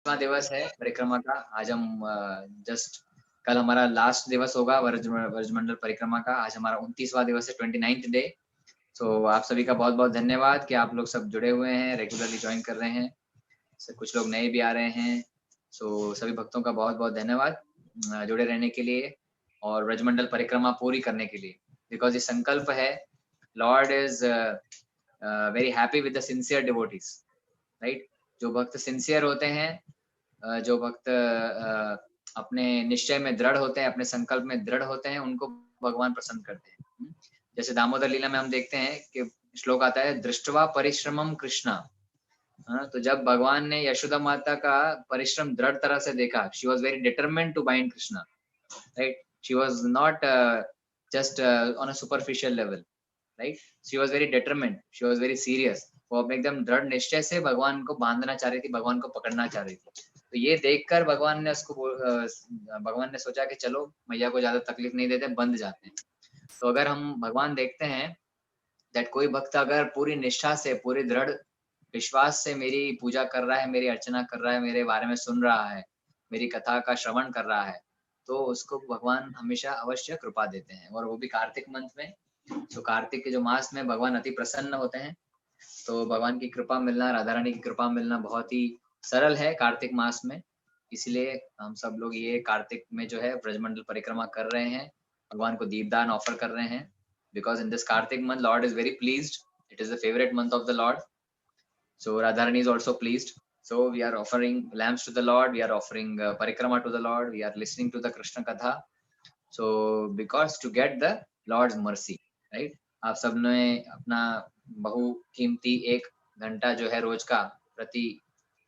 दिवस है परिक्रमा का। आज हम जस्ट कल हमारा लास्ट दिवस होगा व्रजमंडल परिक्रमा का। आज हमारा 29वां दिवस है, 29th डे। तो आप सभी का बहुत बहुत धन्यवाद कि आप लोग सब जुड़े हुए हैं, रेगुलरली ज्वाइन कर रहे हैं। कुछ लोग नए भी आ रहे हैं। सो सभी भक्तों का बहुत बहुत धन्यवाद जुड़े रहने के लिए और व्रजमंडल परिक्रमा पूरी करने के लिए। बिकॉज ये संकल्प है, Lord is very happy with the sincere devotees, right. जो भक्त सिंसियर होते हैं, जो भक्त अपने निश्चय में दृढ़ होते हैं, अपने संकल्प में दृढ़ होते हैं, उनको भगवान प्रसन्न करते हैं। जैसे दामोदर लीला में हम देखते हैं कि श्लोक आता है, दृष्टवा परिश्रमम कृष्णा। तो जब भगवान ने यशोदा माता का परिश्रम दृढ़ तरह से देखा, she was very determined to bind Krishna, right. She was not just on a superficial level, right. She was very determined, she was very serious. वो अपने एकदम दृढ़ निश्चय से भगवान को बांधना चाह रही थी, भगवान को पकड़ना चाह रही थी। तो ये देखकर भगवान ने भगवान ने सोचा कि चलो मैया को ज्यादा तकलीफ नहीं देते, बंध जाते हैं। तो अगर हम भगवान देखते हैं दैट कोई भक्त अगर पूरी निष्ठा से, पूरी दृढ़ विश्वास से मेरी पूजा कर रहा है, मेरी अर्चना कर रहा है, मेरे बारे में सुन रहा है, मेरी कथा का श्रवण कर रहा है, तो उसको भगवान हमेशा अवश्य कृपा देते हैं, और वो भी कार्तिक मंथ में। तो कार्तिक के जो मास में भगवान अति प्रसन्न होते हैं। तो भगवान की कृपा मिलना, राधा रानी की कृपा मिलना बहुत ही सरल है कार्तिक मास में। इसलिए हम सब लोग ये कार्तिक में जो है ब्रजमंडल परिक्रमा कर रहे हैं, भगवान को दीपदान ऑफर कर रहे हैं। Because in this Kartik month Lord is very pleased, it is the favourite month of the Lord. So Radharani is also pleased. So we are offering lamps to the Lord. We are offering parikrama to the Lord. We are listening to the Krishna Katha. So because to get the Lord's mercy, right? आप सबने अपना बहुकीमती 1 घंटा जो है रोज का प्रति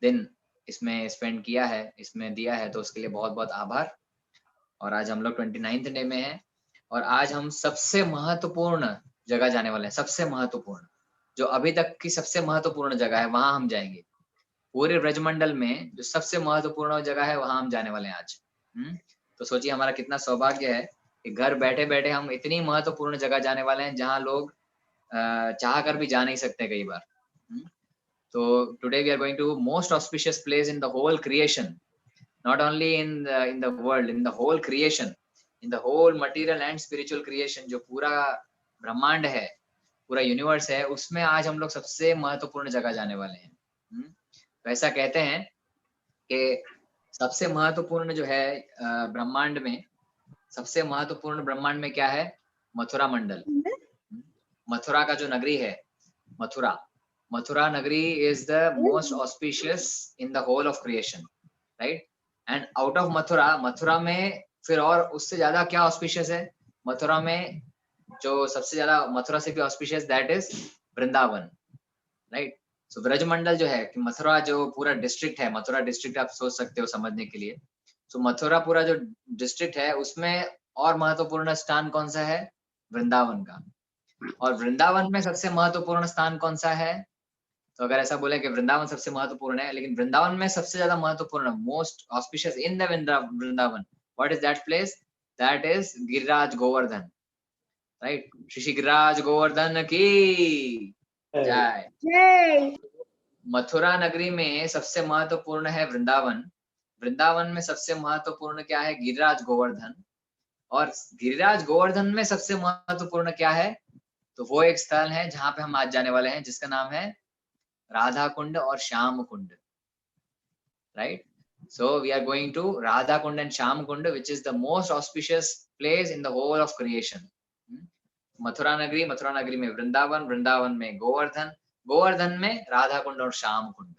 दिन इसमें स्पेंड किया है, इसमें दिया है, तो उसके लिए बहुत बहुत आभार। और आज हम लोग 29th डे में हैं, और आज हम सबसे महत्वपूर्ण जगह जाने वाले हैं। सबसे महत्वपूर्ण, जो अभी तक की सबसे महत्वपूर्ण जगह है, वहां हम जाएंगे। पूरे ब्रजमंडल में जो सबसे महत्वपूर्ण जगह है, वहां हम जाने वाले हैं आज। तो सोचिए हमारा कितना सौभाग्य है कि घर बैठे बैठे हम इतनी महत्वपूर्ण जगह जाने वाले हैं, जहां लोग चाह कर भी जा नहीं सकते कई बार। तो today we are going to most auspicious place in the whole creation, not only in the world, in the whole creation, in the whole material and spiritual creation, जो पूरा ब्रह्मांड है, पूरा यूनिवर्स है, उसमें आज हम लोग सबसे महत्वपूर्ण जगह जाने वाले हैं। तो ऐसा कहते हैं कि सबसे महत्वपूर्ण जो है ब्रह्मांड में, सबसे महत्वपूर्ण ब्रह्मांड में क्या है? मथुरा मंडल। मथुरा का जो नगरी है, मथुरा, मथुरा नगरी is the most auspicious in the whole of creation, right. And out of Mathura, Mathura में फिर और उससे ज्यादा क्या ऑस्पिशियस है? मथुरा में जो सबसे ज्यादा मथुरा से भी auspicious, that is Vrindavan, right. So Brajmandal जो है कि मथुरा जो पूरा डिस्ट्रिक्ट है, मथुरा डिस्ट्रिक्ट आप सोच सकते हो समझने के लिए। सो मथुरा पूरा जो डिस्ट्रिक्ट है, उसमें और महत्वपूर्ण स्थान कौन सा है? वृंदावन का। और वृंदावन में सबसे महत्वपूर्ण स्थान कौन सा है? तो अगर ऐसा बोले कि वृंदावन सबसे महत्वपूर्ण है, लेकिन वृंदावन में सबसे ज्यादा महत्वपूर्ण, most auspicious in the Vrindavan, what is that place? That is Giriraj Govardhan, right. Shri Giriraj Govardhan की जय। जय। मथुरा नगरी में सबसे महत्वपूर्ण है वृंदावन। वृंदावन में सबसे महत्वपूर्ण क्या है? गिरिराज गोवर्धन। और गिरिराज गोवर्धन में सबसे महत्वपूर्ण क्या है? तो वो एक स्थल है जहां पे हम आज जाने वाले हैं, जिसका नाम है राधा कुंड और श्याम कुंड, right? So we are going to Radha Kund and Sham Kund, which is the most auspicious place in the whole of creation. Mathura नगरी में वृंदावन, वृंदावन में गोवर्धन, गोवर्धन में राधा कुंड और श्याम कुंड,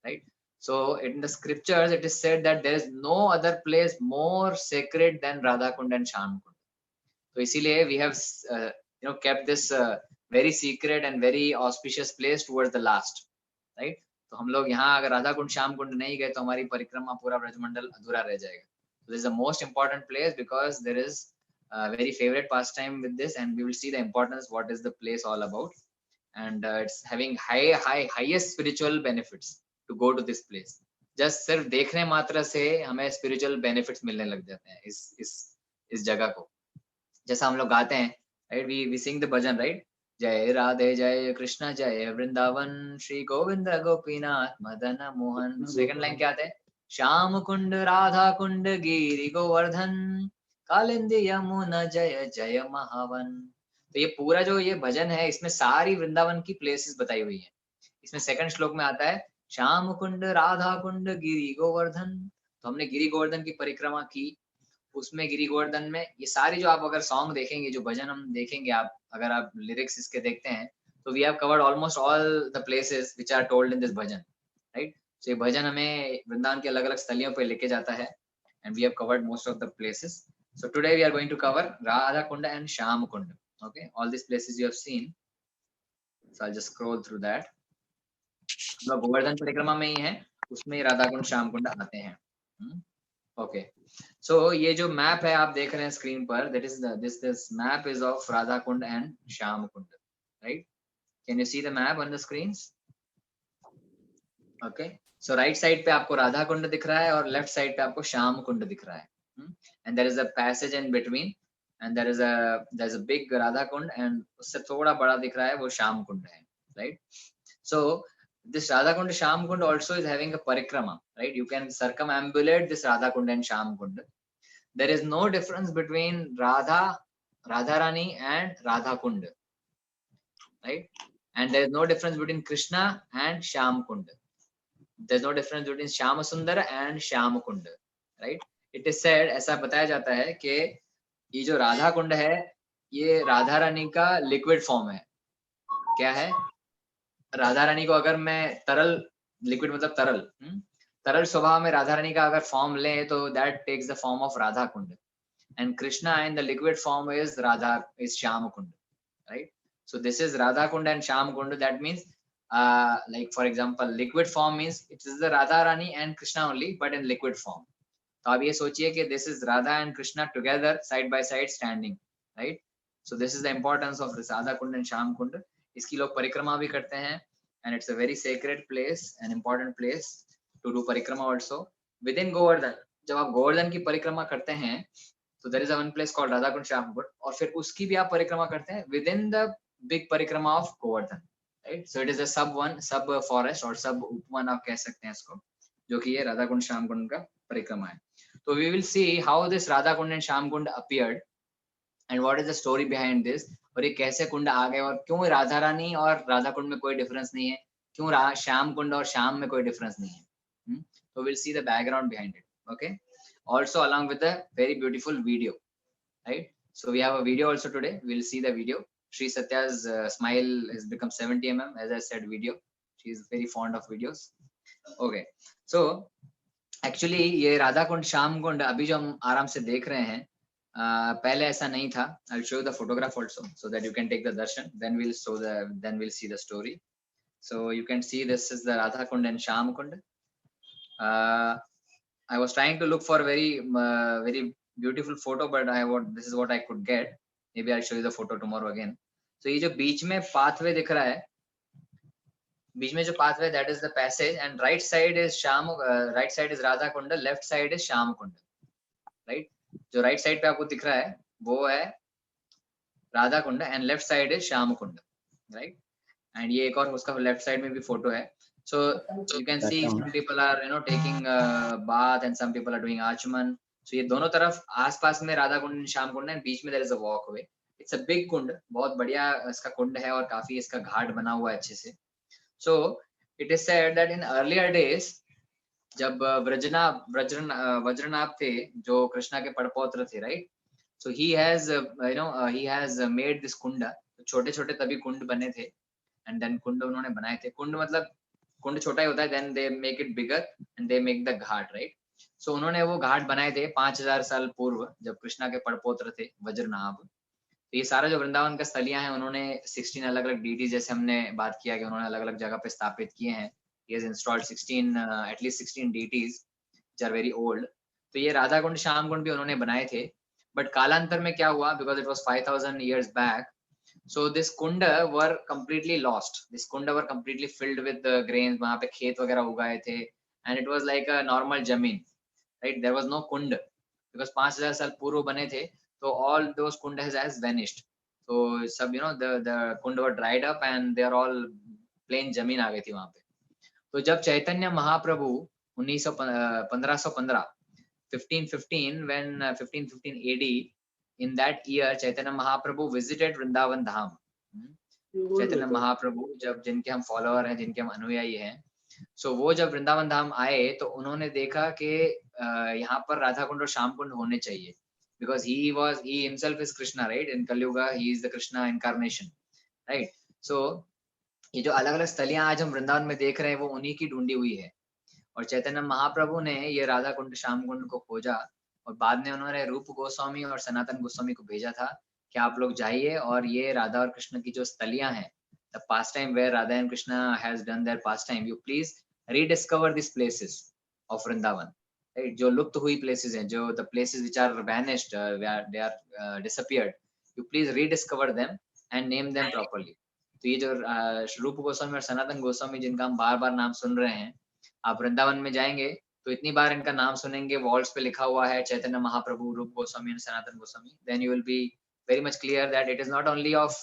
right? So in the scriptures it is said that there is no other place more sacred than Radha Kund and Sham Kund. तो इसीलिए we have kept this very secret and very auspicious place towards the last, right? तो हम लोग यहाँ अगर राधा कुंड श्याम कुंड नहीं गए तो हमारी परिक्रमा पूरा ब्रजमंडल अधूरा रह जाएगा। So this is the most important place because there is a very favorite pastime with this, and we will see the importance, what is the place all about, and it's having highest spiritual benefits to go to this place. Just सिर्फ देखने मात्र से हमें spiritual benefits मिलने लग जाते हैं इस जगह को। जैसा हम लोग गाते हैं, right? We sing the bhajan, right? जय राधे जय कृष्ण जय वृंदावन श्री गोविंद गोपीनाथ मदन मोहन। सेकंड लाइन क्या आते हैं? श्याम कुंड राधा कुंड गिरि गोवर्धन, कालिंदी यमुना जय जय महावन। तो ये पूरा जो ये भजन है इसमें सारी वृंदावन की प्लेसेस बताई हुई है। इसमें सेकंड श्लोक में आता है श्याम कुंड राधा कुंड गिरि गोवर्धन। तो हमने गिरि गोवर्धन की परिक्रमा की, उसमें गिरि गोवर्धन में ये सारी जो आप अगर सॉन्ग देखेंगे, जो भजन हम देखेंगे, आप अगर आप लिरिक्स इसके देखते हैं तो we have covered almost all the places which are told in this bhajan, right. तो ये भजन हमें वृंदावन के अलग अलग स्थलियों पे लेके जाता है and we have covered most of the places. So today we are going to cover Radha Kund and Shyam Kund. Okay, all this places you have seen, so I just scroll through that. हम गोवर्धन परिक्रमा में ही है, उसमें ही राधा कुंड श्याम कुंड आते हैं। ओके, सो ये जो मैप है आप देख रहे हैं स्क्रीन पर, that is this map is of Radha Kund and Shyam Kund, right. Can you see the map on the screens? Okay, so right side पे आपको राधा कुंड दिख रहा है और लेफ्ट साइड पे आपको श्याम कुंड दिख रहा है, and there is a passage in between, and there is a big Radha Kund, and उससे थोड़ा बड़ा दिख रहा है वो श्याम कुंड है, right. So this Radha Kund Sham Kund also is having a parikrama, right? You can circumambulate this Radha Kund and Sham Kund. There is no difference between Radharani and Radha Kund, right? And there is no difference between Krishna and Sham Kund. There is no difference between Shyama Sundar and Shyam Kund, right? It is said, ऐसा बताया जाता है कि ये जो राधा कुंड है ये राधा रानी का लिक्विड फॉर्म है। क्या है? राधा रानी को अगर मैं तरल, लिक्विड मतलब तरल, तरल स्वभाव में राधा रानी का अगर फॉर्म ले तो that takes the form of Radha Kund, and Krishna in the liquid form is Shyam Kund, right. So this is Radha Kund and Shyam Kund. That means like for example liquid form means it is the Radha Rani and Krishna only but in liquid form। तो आप ये सोचिए कि this is Radha and Krishna together side by side standing, right? So this is the importance of this Radha Kund and Sham Kund। इसकी लोग परिक्रमा भी करते हैं and it's a very sacred place, an important place to do परिक्रमा also within Govardhan। जब आप गोवर्धन की परिक्रमा करते हैं तो there is a one place called Radha Kund Sham Kund, और फिर उसकी भी आप परिक्रमा करते हैं within the big परिक्रमा of Govardhan, right? So it is a sub forest और sub उपवन आप कह सकते हैं इसको, जो कि ये राधा कुंड श्याम कुंड का परिक्रमा है। तो we will see how this Radha Kund and Sham Kund appeared and what is the story behind this, और ये कैसे कुंड आ गए और क्यों राधा रानी और राधा कुंड में कोई डिफरेंस नहीं है, क्यों श्याम कुंड और श्याम में कोई डिफरेंस नहीं है। तो we'll see the background behind it, okay? Also along with the very beautiful video, right? So we have a video also today, we'll see the video। Sri Satya's smile has become 70 mm, as I said, video। She is very fond of videos। Okay, so actually ये राधा कुंड श्याम कुंड अभी जो हम आराम से देख रहे हैं, पहले ऐसा नहीं था। I will show you the photograph also so that you can take the darshan, then will see the story. So you can see this is the Radha Kund and Shyam Kund. I was trying to look for very beautiful photo but this is what I could get. Maybe I show you the photo tomorrow again. तो ये जो बीच में pathway दिख रहा है, बीच में जो pathway, that is the passage, and right side is Radha Kund, left side is Shyam Kund, right. जो राइट साइड पे आपको दिख रहा है वो है Radha Kund and left side is Shyam Kund, right. And ये एक और उसका लेफ्ट साइड में भी फोटो है। So you can see some people are taking bath and some people are doing achaman. So ये दोनों तरफ आसपास में राधा कुंड एंड श्याम कुंड है, बीच में there is a walkway. It's a big kund, बहुत बढ़िया इसका कुंड है और काफी इसका घाट बना हुआ है अच्छे से। So it is said that in earlier days, जब वज्रनाभ थे जो कृष्णा के पड़पौत्र थे, right. So he has made this kunda। छोटे छोटे तभी कुंड बने थे, and then कुंड उन्होंने बनाए थे। कुंड मतलब कुंड छोटा ही होता है, then they make it bigger and they make the Ghat, right। So उन्होंने वो घाट बनाए थे 5000 साल पूर्व, जब कृष्णा के पड़पौत्र थे वज्रनाभ। तो ये सारा जो वृंदावन का स्थलियां हैं उन्होंने 16 अलग अलग डीटी, जैसे हमने बात किया कि उन्होंने अलग अलग जगह पे स्थापित किए हैं। He has installed 16 at least 16 deities which are very old। तो ये राधा कुंड श्याम कुंड भी उन्होंने बनाए थे, बट कालांतर में क्या हुआ, because it was 5000 years back, so this kunda were completely lost। this kunda were completely filled with the grains। वहां पे खेत वगैरह उगाए थे, and it was like a normal जमीन, right। there was no kund because 5000 साल पूर्व बने थे, so all those kundas has vanished। so सब the kund were dried up and they are all plain जमीन आ गई थी वहां पे। तो जब Chaitanya Mahaprabhu 1515 1515 when 1515 AD, in that year Chaitanya Mahaprabhu visited Vrindavan Dham. Chaitanya Mahaprabhu जब, जिनके हम फॉलोअर हैं, जिनके हम अनुयायी हैं, सो वो जब वृंदावन धाम आए तो उन्होंने देखा कि यहाँ पर राधा कुंड और श्याम कुंड होने चाहिए, because he himself is Krishna, right? In Kalyuga he is the Krishna incarnation, right? So ये जो अलग अलग स्थलियां आज हम वृंदावन में देख रहे हैं वो उन्हीं की ढूंढी हुई है। और चैतन्य महाप्रभु ने ये राधा कुंड श्याम कुंड को खोजा और बाद में उन्होंने रूप गोस्वामी और सनातन गोस्वामी को भेजा था कि आप लोग जाइए और ये राधा और कृष्ण की जो स्थलियां हैं, the past time where Radha and Krishna has done their past time, you please rediscover this places of Vrindavan, right? जो लुप्त हुई प्लेसेस हैं, जो the places which are vanished, they are disappeared, you please rediscover them and name them properly. तो ये जो रूप गोस्वामी और सनातन गोस्वामी जिनका हम बार बार नाम सुन रहे हैं, आप वृंदावन में जाएंगे तो इतनी बार इनका नाम सुनेंगे, वॉल्स पे लिखा हुआ है Chaitanya Mahaprabhu, Roop Goswami and Sanatan Goswami, then you will be very much clear that it is not only of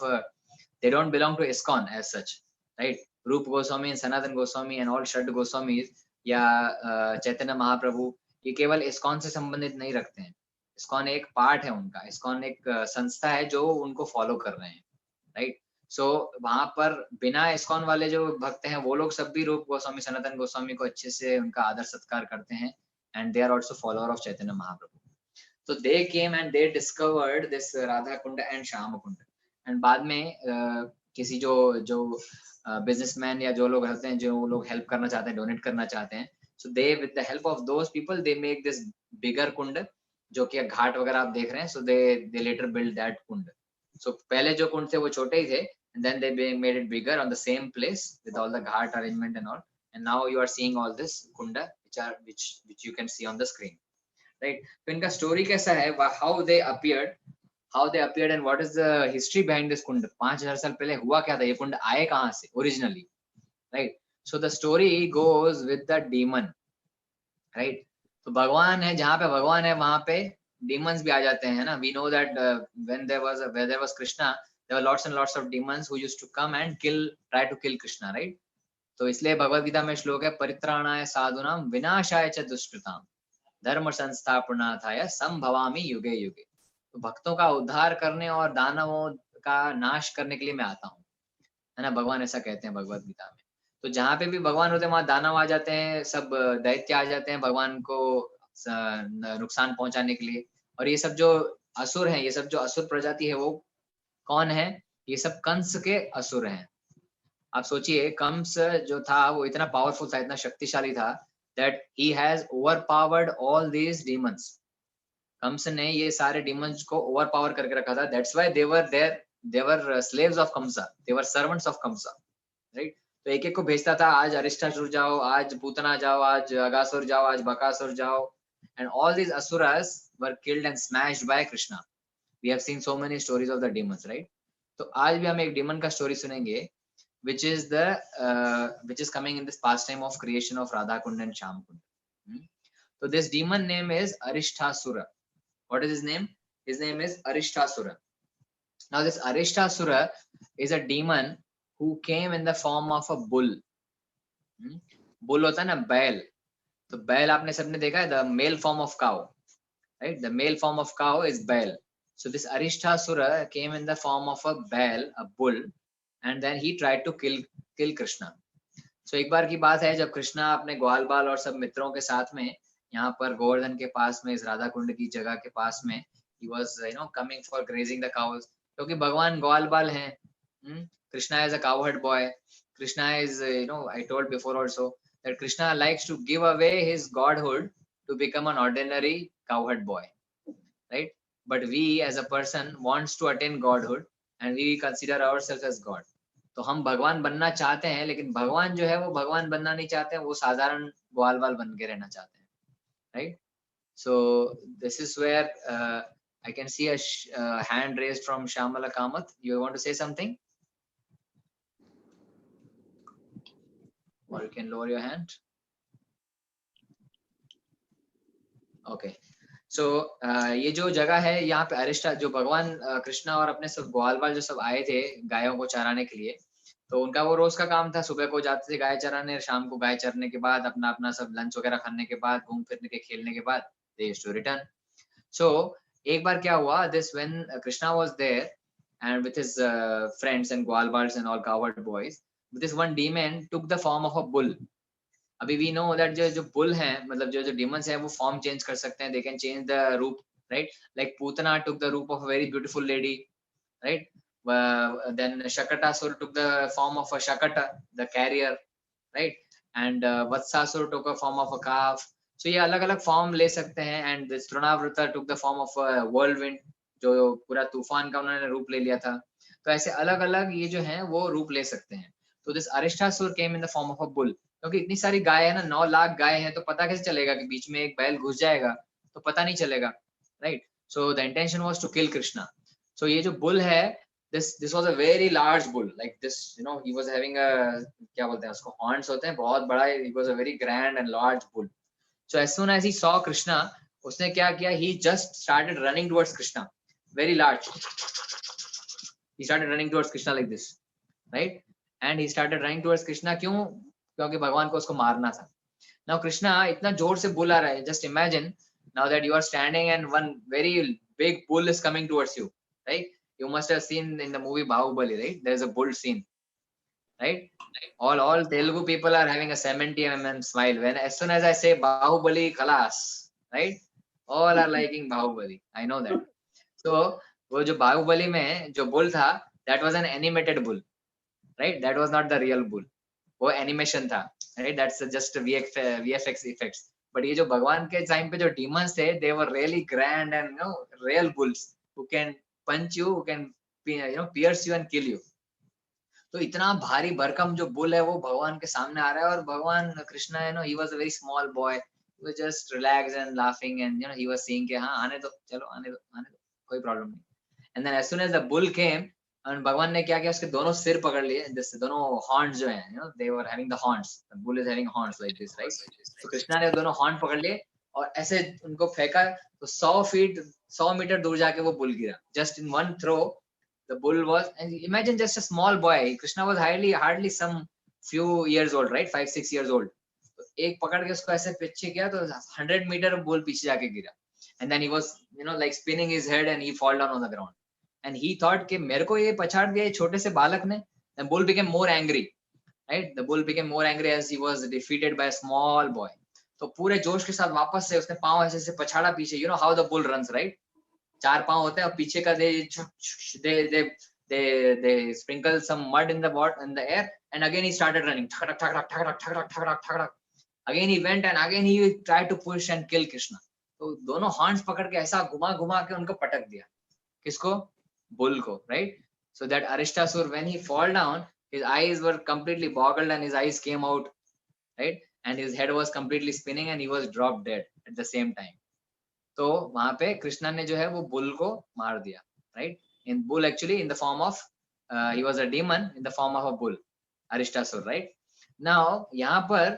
they don't belong to ISKCON as such, right? Rup Goswami and Sanatan Goswami and all Shad Goswamis या चैतन्य महाप्रभु ये केवल ISKCON से संबंधित नहीं रखते हैं। ISKCON एक part है उनका, ISKCON एक संस्था है जो उनको फॉलो कर रहे हैं, राइट? सो वहां पर बिना ISKCON वाले जो भक्त हैं वो लोग सब भी रूप गोस्वामी सनातन गोस्वामी को अच्छे से उनका आदर सत्कार करते हैं, and they are also follower of Chaitanya Mahaprabhu. So they came and they discovered this Radha Kunda and Shyam Kunda, and बाद में किसी जो बिजनेसमैन या जो लोग रहते हैं, जो लोग हेल्प करना चाहते हैं, डोनेट करना चाहते हैं, so they with the help of those people they make this bigger कुंड, जो कि घाट वगैरह आप देख रहे हैं, so they later build that Kund. So पहले जो कुंड थे वो छोटे ही थे, and then they made it bigger on the same place with all the ghat arrangement and all, and now you are seeing all this kunda which you can see on the screen, right? तो इनका story कैसा है, how they appeared and what is the history behind this kund. 5000 साल पहले हुआ क्या था, ये कुंड आए कहां से originally, right? So the story goes with the demon, right? तो भगवान है, जहां पे भगवान है वहां पे डीमंस भी आ जाते हैं ना। We know that when there was Krishna, there were lots and lots of demons who used to come and try to kill Krishna, right? तो इसलिए भगवद गीता में श्लोक है, परित्राणाय साधूनां विनाशाय च दुष्कृताम धर्म संस्थापनार्थाय संभवामि युगे युगे। तो भक्तों का उद्धार करने और दानवों का नाश करने के लिए मैं आता हूँ, है ना? भगवान ऐसा कहते हैं भगवद गीता में। तो जहाँ पे भी भगवान होते हैं वहां दानव आ जाते हैं, सब दैत्य आ जाते हैं भगवान को नुकसान पहुंचाने के लिए। और ये सब जो असुर हैं, ये सब जो असुर प्रजाति है वो कौन है? ये सब कंस के असुर हैं। आप सोचिए, कंस जो था वो इतना पावरफुल था, इतना शक्तिशाली था, that he has overpowered all these demons. Kans ने ये सारे demons को overpower करके रखा था। That's why they were there, they were slaves of Kamsa, they were servants of Kamsa, right? तो एक एक को भेजता था, आज अरिष्टासुर जाओ, आज पूतना जाओ, आज अगासुर जाओ, आज बकासुर जाओ, and all these asuras were killed and smashed by Krishna. We have seen so many stories of the demons, right? तो आज भी हम एक demon का story सुनेंगे, which is coming in this pastime of creation of Radha Kund and Shyam Kund. So this demon name is Arishtasura. What is his name? His name is Arishtasura. Now this Arishtasura is a demon who came in the form of a bull. Bull होता है ना, बैल। तो बैल आपने सबने देखा है, the male form of cow, right? The male form of cow is बैल. So this Arishtasura came in the form of a बैल, a bull, and then he tried to kill Krishna. So एक बार की बात है जब कृष्णा अपने ग्वाल बाल और सब मित्रों के साथ में यहाँ पर गोवर्धन के पास में, इस राधा कुंड की जगह के पास में, he was coming for grazing the cows, क्योंकि भगवान ग्वाल बाल हैं। Krishna is a cowherd boy. Krishna is I told before also that Krishna likes to give away his godhood to become an ordinary cowherd boy, right? But we as a person wants to attain godhood and we consider ourselves as God. तो हम भगवान बनना चाहते हैं, लेकिन भगवान जो है वो भगवान बनना नहीं चाहते हैं, वो साधारण ग्वाल बाल बन के रहना चाहते हैं, right? So this is where I can see a hand raised from Shamala Kamath. You want to say something? Or you can lower your hand. Okay. So ये जो जगह है यहाँ पे अरिष्टा, जो भगवान कृष्णा और अपने सब ग्वाल बाल जो सब आए थे गायों को चराने के लिए, तो उनका वो रोज का काम था, सुबह को जाते थे गाय चराने, शाम को गाय चरने के बाद अपना अपना सब लंच वगैरह खाने के बाद, घूम फिरने के खेलने के बाद they used to return. So एक बार क्या हुआ, this when Krishna was there and with his friends and Gwalbars and all cowherd boys, this one demon took the form of a bull. अभी we know that जो bull हैं, मतलब जो demons हैं, वो form change कर सकते हैं, they can change the रूप, right? Like Putana took the रूप of a very beautiful lady, right? Then Shakatasur took the form of a Shakata, the carrier, right? And Vatsasur took a form of a calf. So ये अलग अलग form ले सकते हैं. And this Trinavarta took the form of whirlwind, जो पूरा तूफान का उन्होंने रूप ले लिया था. तो ऐसे अलग अलग ये जो हैं वो रूप ले सकते हैं. तो this अरिष्टासुर came in the form of a bull. क्योंकि इतनी सारी गाय है ना, 9 लाख गाय हैं, तो पता कैसे चलेगा कि बीच में एक बैल घुस जाएगा, तो पता नहीं चलेगा, right? So the intention was to kill Krishna. So ये जो बुल है, this was a very large bull, like this, you know, he was having a, क्या बोलते हैं उसको, horns होते हैं, बहुत बड़ा. He was a very grand and large bull. So as soon as he saw Krishna, उसने क्या किया, he just started running towards Krishna, very large. He started running towards Krishna like this, right? And he started running towards Krishna. क्यों? क्योंकि भगवान को उसको मारना था. Now Krishna इतना जोर से बुल आ रहा है, just imagine now that you are standing and one very big bull is coming towards you, right? You must have seen in the movie Bahubali, right? There's a bull scene, right? All Telugu people are having a 70 smile when as soon as I say Bahubali Kalas, right? All are liking Bahubali. I know that. So वो जो बाहुबली में जो bull था, that was an animated bull, right? That was not the real bull. वो animation था, right? That's just VFX effects. But ये जो भगवान के टाइम पे जो demons थे, they were really grand and, you know, real bulls who can punch you, who can, you know, pierce you and kill you. तो इतना भारी भरकम जो बुल है वो भगवान के सामने आ रहा है, और भगवान Krishna, you know, he was a very small boy, he was just relaxed and laughing and, you know, he was saying कि हाँ आने दो, चलो आने दो, कोई प्रॉब्लम नहीं. And then as soon as the bull came, and भगवान ने क्या किया, उसके दोनों सिर पकड़ लिए, जैसे दोनों हॉर्न्स जो हैं, you know, they were having the horns, the bull is having horns like this, right? तो कृष्णा ने दोनों हॉर्न पकड़ लिए और ऐसे उनको फेंका, तो 100 मीटर दूर जाके वो बुल गिरा. Just in one throw the bull was, and imagine just a small boy, Krishna was hardly some few years old, right? 5-6 years old. तो एक पकड़ के उसको ऐसे पीछे किया तो 100 मीटर बुल पीछे जाके गिरा. And then he was, you know, like spinning his head and he fall down on the ground. And he thought कि मेरे को ये पछाड़ दिया ये छोटे से बालक ने. The bull became more angry, right? The bull became more angry as he was defeated by a small boy. तो पूरे जोश के साथ वापस से उसने पांव ऐसे से पछाड़ा पीछे. You know how the bull runs, right? 4 पांव होते हैं और पीछे का they sprinkle some mud in the air and again he started running. Again he went and again he tried to push and kill Krishna. तो दोनों horns पकड़ के ऐसा घुमा घुमा के उनको पटक दिया. किसको? बुल को, right? So that Aristasur, when he fall down, his eyes were completely boggled and his eyes came out, right? And his head was completely spinning and he was dropped dead at the same time. तो वहां पे कृष्णा ने जो है वो bull को मार दिया, right? In bull actually in the form of, he was a demon in the form of a bull, अरिष्टासुर, right? Now यहाँ पर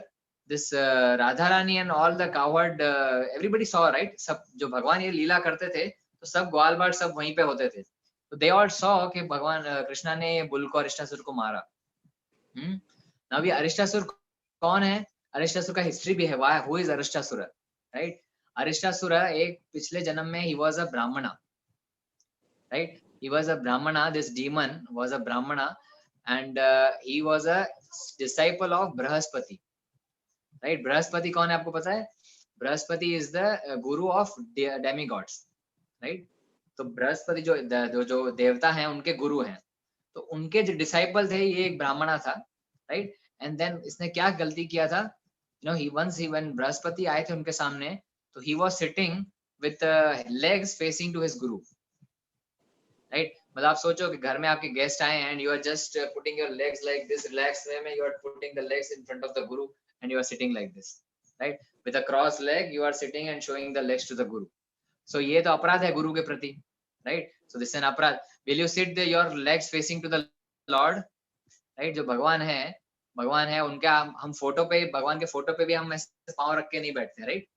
this Radha Rani and all the coward, everybody saw, right? सब जो भगवान ये लीला करते थे तो सब ग्वाल बाल सब वहीं पे होते थे. तो दे ऑल सॉ कि भगवान कृष्णा ने बुल को, अरिष्टासुर को मारा. नाउ ये अरिष्टासुर कौन है? अरिष्टासुर का हिस्ट्री भी है. Why, who is अरिष्टासुर, right? Aristasura एक पिछले जन्म में he was a Brahmana, right? He was a Brahmana. This demon was a Brahmana and he was a disciple of Brahaspati, right? Brahaspati कौन है आपको पता है? Brahaspati is the guru of demigods, right? तो बृहस्पति जो देवता हैं उनके गुरु हैं. तो उनके जो डिसाइपल थे ये एक ब्राह्मणा था, राइट? एंड देन इसने क्या गलती किया था, you know, when बृहस्पति आए थे उनके सामने, तो he was sitting with legs facing to his guru, right? मतलब आप सोचो कि घर में आपके गेस्ट आए and you are just putting your legs like this, relaxed way में you are putting the legs in front of the guru and you are sitting like this, right? With a cross leg you are sitting and showing the legs to the guru. So ये तो अपराध है गुरु के प्रति, right? So this is an अपराध. Will you sit your legs facing to the Lord, right? जो भगवान है उनके हम फोटो पे, भगवान के फोटो पे भी हम ऐसे पांव रख के नहीं बैठते, right?